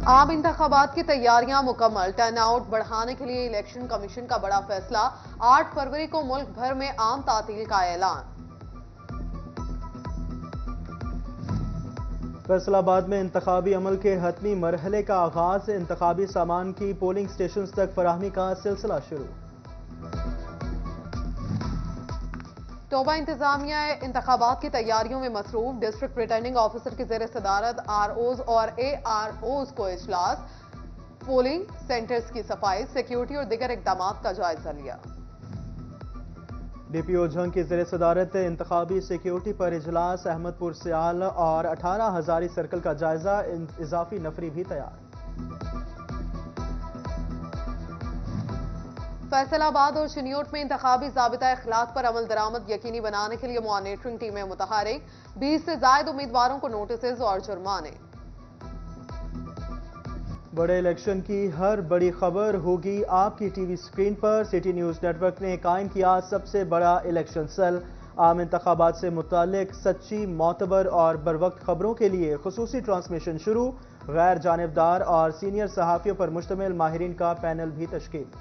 عام انتخابات کی تیاریاں مکمل، ٹرن آؤٹ بڑھانے کے لیے الیکشن کمیشن کا بڑا فیصلہ، 8 فروری کو ملک بھر میں عام تعطیل کا اعلان۔ فیصل آباد میں انتخابی عمل کے حتمی مرحلے کا آغاز، انتخابی سامان کی پولنگ سٹیشنز تک فراہمی کا سلسلہ شروع۔ توبہ انتظامیہ انتخابات کی تیاریوں میں مصروف، ڈسٹرکٹ ریٹرننگ آفیسر کی زیر صدارت آر اوز اور اے آر اوز کو اجلاس، پولنگ سینٹرز کی صفائی، سیکیورٹی اور دیگر اقدامات کا جائزہ لیا۔ ڈی پی او جھنگ کی زیر صدارت انتخابی سیکیورٹی پر اجلاس، احمد پور سیال اور 18 ہزاری سرکل کا جائزہ، اضافی نفری بھی تیار۔ فیصل آباد اور شنیوٹ میں انتخابی ضابطہ اخلاق پر عمل درآمد یقینی بنانے کے لیے مانیٹرنگ ٹیمیں متحرک، 20 سے زائد امیدواروں کو نوٹسز اور جرمانے۔ بڑے الیکشن کی ہر بڑی خبر ہوگی آپ کی ٹی وی سکرین پر۔ سٹی نیوز نیٹ ورک نے قائم کیا سب سے بڑا الیکشن سیل، عام انتخابات سے متعلق سچی، معتبر اور بروقت خبروں کے لیے خصوصی ٹرانسمیشن شروع، غیر جانبدار اور سینئر صحافیوں پر مشتمل ماہرین کا پینل بھی تشکیل۔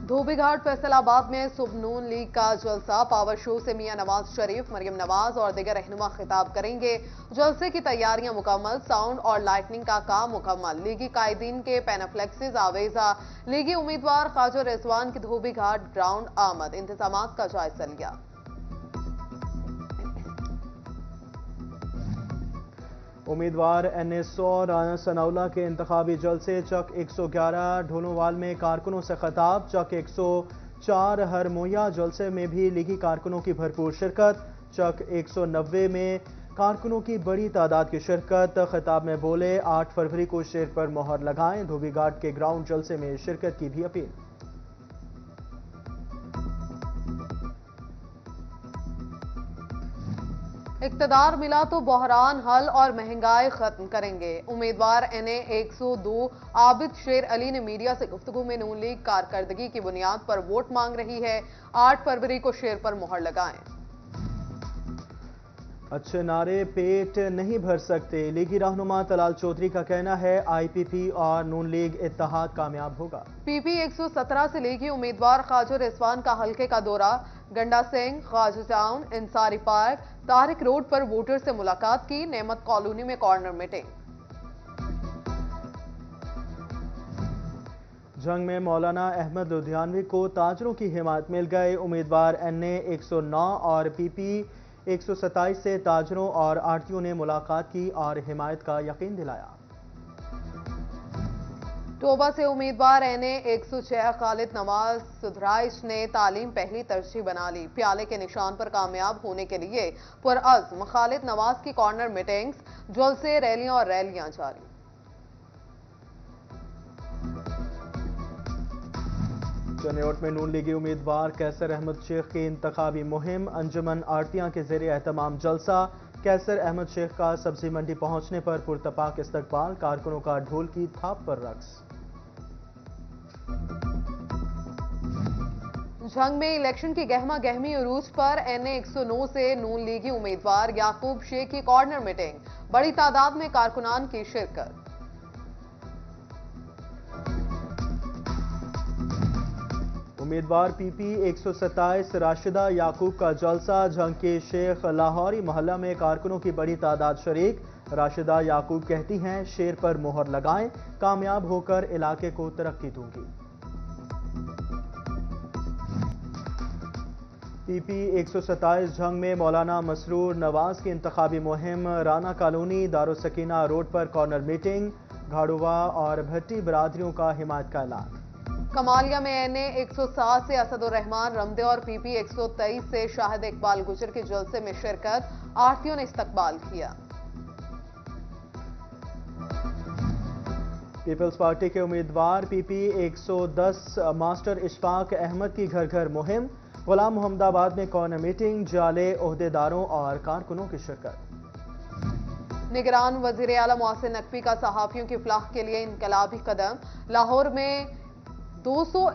دھوبی گھاٹ فیصل آباد میں صبح نون لیگ کا جلسہ، پاور شو سے میاں نواز شریف، مریم نواز اور دیگر رہنما خطاب کریں گے۔ جلسے کی تیاریاں مکمل، ساؤنڈ اور لائٹننگ کا کام مکمل، لیگی قائدین کے پینافلیکسز آویزہ، لیگی امیدوار خواجہ رضوان کی دھوبی گھاٹ گراؤنڈ آمد، انتظامات کا جائزہ لیا۔ امیدوار این اے 100 رانا ثناءاللہ کے انتخابی جلسے، چک 111 ڈھولووال میں کارکنوں سے خطاب، چک 104 ہرمویہ جلسے میں بھی لیگی کارکنوں کی بھرپور شرکت، چک 190 میں کارکنوں کی بڑی تعداد کی شرکت، خطاب میں بولے 8 فروری کو شیر پر مہر لگائیں، دھوبی گھاٹ کے گراؤنڈ جلسے میں شرکت کی بھی اپیل۔ اقتدار ملا تو بحران حل اور مہنگائی ختم کریں گے، امیدوار این اے 102 عابد شیر علی نے میڈیا سے گفتگو میں نون لیگ کارکردگی کی بنیاد پر ووٹ مانگ رہی ہے، 8 فروری کو شیر پر مہر لگائیں۔ اچھے نعرے پیٹ نہیں بھر سکتے، لیگی رہنما طلال چودھری کا کہنا ہے آئی پی پی اور نون لیگ اتحاد کامیاب ہوگا۔ پی پی 117 سے لیگی امیدوار خواجہ رضوان کا حلقے کا دورہ، Ganda Singh, Khawaja town, Ansari park, Tariq road پر ووٹر سے ملاقات کی، نعمت کالونی میں کارنر میٹنگ۔ جنگ میں مولانا احمد لدھیانوی کو تاجروں کی حمایت مل گئی، امیدوار این اے 109 اور پی پی 127 سے تاجروں اور آڑھتیوں نے ملاقات کی اور حمایت کا یقین دلایا۔ توبہ سے امیدوار این اے 106 خالد نواز سدھرائش نے تعلیم پہلی ترجیح بنا لی، پیالے کے نشان پر کامیاب ہونے کے لیے پرعزم خالد نواز کی کارنر میٹنگز، جلسے، ریلیاں اور ریلیاں جاری۔ چنیوٹ میں نون لیگی امیدوار کیسر احمد شیخ کی انتخابی مہم، انجمن آڑتیاں کے زیر اہتمام جلسہ، کیسر احمد شیخ کا سبزی منڈی پہنچنے پر پرتپاک استقبال، کارکنوں کا ڈھول کی تھاپ پر رقص۔ جنگ میں الیکشن کی گہما گہمی عروج پر این اے 109 سے نون لیگی امیدوار یعقوب شیخ کی کارنر میٹنگ، بڑی تعداد میں کارکنان کی شرکت۔ امیدوار پی پی 127 راشدہ یعقوب کا جلسہ، جنگ کے شیخ لاہوری محلہ میں کارکنوں کی بڑی تعداد شریک، راشدہ یعقوب کہتی ہیں شیر پر مہر لگائیں، کامیاب ہو کر علاقے کو ترقی دوں گی۔ پی پی 127 جنگ میں مولانا مسرور نواز کی انتخابی مہم، رانا کالونی دارالسکینہ روڈ پر کارنر میٹنگ، گھاڑووا اور بھٹی برادریوں کا حمایت کا اعلان۔ کمالیہ میں این اے 107 سے اسد الرحمان رمدے اور پی پی 123 سے شاہد اقبال گجر کے جلسے میں شرکت، آڑھتیوں نے استقبال کیا۔ پیپلز پارٹی کے امیدوار پی پی 110 ماسٹر اشفاق احمد کی گھر گھر مہم، غلام محمد آباد میں کارنر میٹنگ، جعلے عہدیداروں اور کارکنوں کی شرکت۔ نگران وزیر اعلیٰ محسن نقوی کا صحافیوں کی فلاح کے لیے انقلابی قدم، لاہور میں 200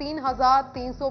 3,300